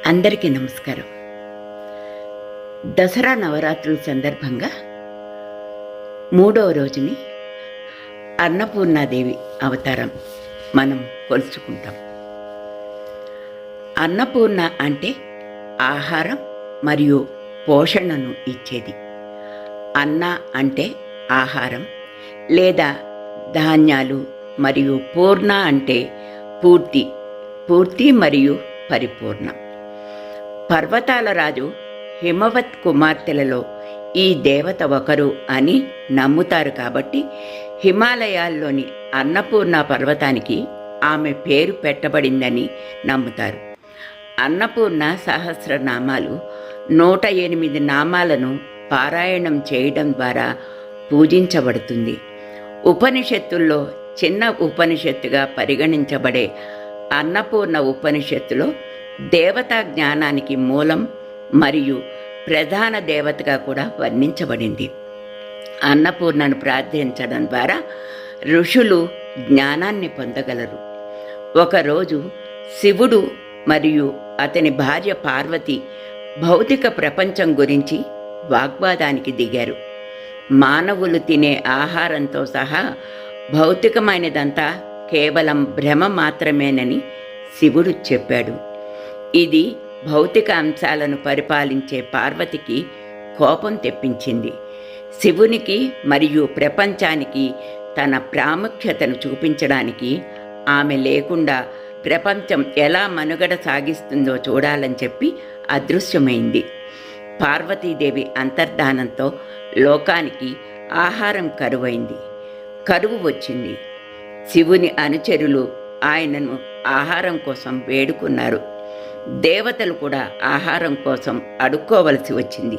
అందరికీ నమస్కారం. దసరా నవరాత్రుల సందర్భంగా 3వ రోజుని అన్నపూర్ణాదేవి అవతారం మనం కొలుచుకుంటాం. అన్నపూర్ణ అంటే ఆహారం మరియు పోషణను ఇచ్చేది. అన్న అంటే ఆహారం లేదా ధాన్యాలు మరియు పూర్ణ అంటే పూర్తి మరియు పరిపూర్ణం. పర్వతాల రాజు హిమవత్ కుమార్తెలలో ఈ దేవత ఒకరు అని నమ్ముతారు. కాబట్టి హిమాలయాల్లోని అన్నపూర్ణ పర్వతానికి ఆమె పేరు పెట్టబడిందని నమ్ముతారు. అన్నపూర్ణ సహస్రనామాలు 108 నామాలను పారాయణం చేయడం ద్వారా పూజించబడుతుంది. ఉపనిషత్తుల్లో చిన్న ఉపనిషత్తుగా పరిగణించబడే అన్నపూర్ణ ఉపనిషత్తులో దేవతా జ్ఞానానికి మూలం మరియు ప్రధాన దేవతగా కూడా వర్ణించబడింది. అన్నపూర్ణను ప్రార్థించడం ద్వారా ఋషులు జ్ఞానాన్ని పొందగలరు. ఒకరోజు శివుడు మరియు అతని భార్య పార్వతి భౌతిక ప్రపంచం గురించి వాగ్వాదానికి దిగారు. మానవులు తినే ఆహారంతో సహా భౌతికమైనదంతా కేవలం భ్రమ మాత్రమేనని శివుడు చెప్పాడు. ఇది భౌతిక అంశాలను పరిపాలించే పార్వతికి కోపం తెప్పించింది. శివునికి మరియు ప్రపంచానికి తన ప్రాముఖ్యతను చూపించడానికి ఆమె లేకుండా ప్రపంచం ఎలా మనుగడ సాగిస్తుందో చూడాలని చెప్పి అదృశ్యమైంది. పార్వతీదేవి అంతర్ధానంతో లోకానికి ఆహారం కరువు వచ్చింది. శివుని అనుచరులు ఆయనను ఆహారం కోసం వేడుకున్నారు. దేవతలు కూడా ఆహారం కోసం అడుక్కోవలసి వచ్చింది.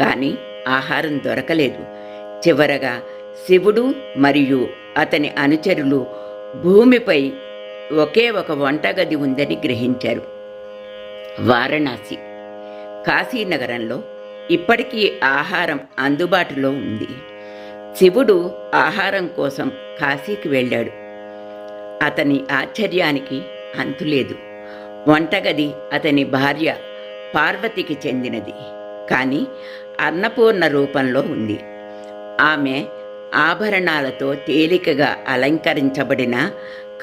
కానీ ఆహారం దొరకలేదు. చివరగా శివుడు మరియు అతని అనుచరులు భూమిపై ఒకే ఒక వంటగది ఉందని గ్రహించారు. వారణాసి, కాశీనగరంలో ఇప్పటికీ ఆహారం అందుబాటులో ఉంది. శివుడు ఆహారం కోసం కాశీకి వెళ్ళాడు. అతని ఆశ్చర్యానికి అంతులేదు. వంటగది అతని భార్య పార్వతికి చెందినది, కానీ అన్నపూర్ణ రూపంలో ఉంది. ఆమె ఆభరణాలతో తేలికగా అలంకరించబడిన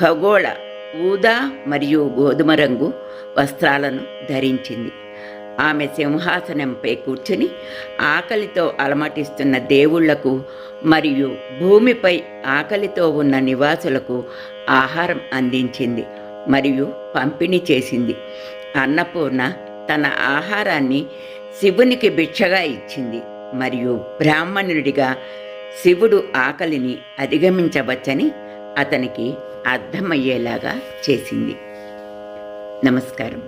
ఖగోళ ఊదా మరియు గోధుమ రంగు వస్త్రాలను ధరించింది. ఆమె సింహాసనంపై కూర్చుని ఆకలితో అలమటిస్తున్న దేవుళ్లకు మరియు భూమిపై ఆకలితో ఉన్న నివాసులకు ఆహారం అందించింది మరియు పంపిణీ చేసింది. అన్నపూర్ణ తన ఆహారాన్ని శివునికి భిక్షగా ఇచ్చింది మరియు బ్రాహ్మణుడిగా శివుడు ఆకలిని అధిగమించవచ్చని అతనికి అర్థమయ్యేలాగా చేసింది. నమస్కారం.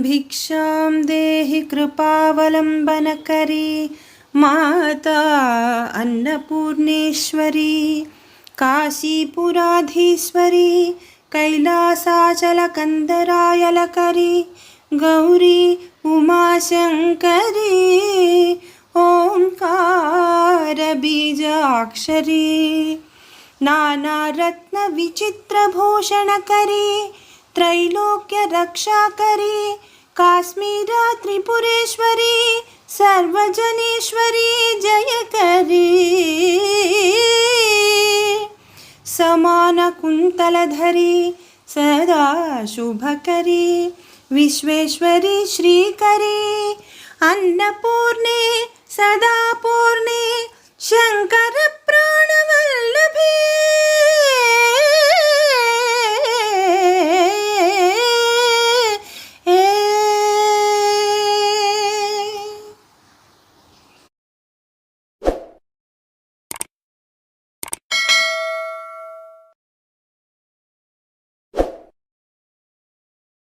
భిక్షాం దేహి కృపావలంబనకరీ మాతా అన్నపూర్ణేశ్వరీ కాశీపురాధీశ్వరీ కైలాసాచలకందరాయలకరీ గౌరీ ఉమాశంకరీ ఓంకార బీజాక్షరీ నానారత్న విచిత్రభూషణకరీ త్రైలోక్య రక్షాకరీ కాశ్మీరా త్రిపురేశ్వరీ సర్వజనేశ్వరీ జయకరీ సమాన కుంతలధరీ సదా శుభకరీ విశ్వేశ్వరీ శ్రీకరీ అన్నపూర్ణే సదా పూర్ణే శంకర ప్రాణవల్లభే.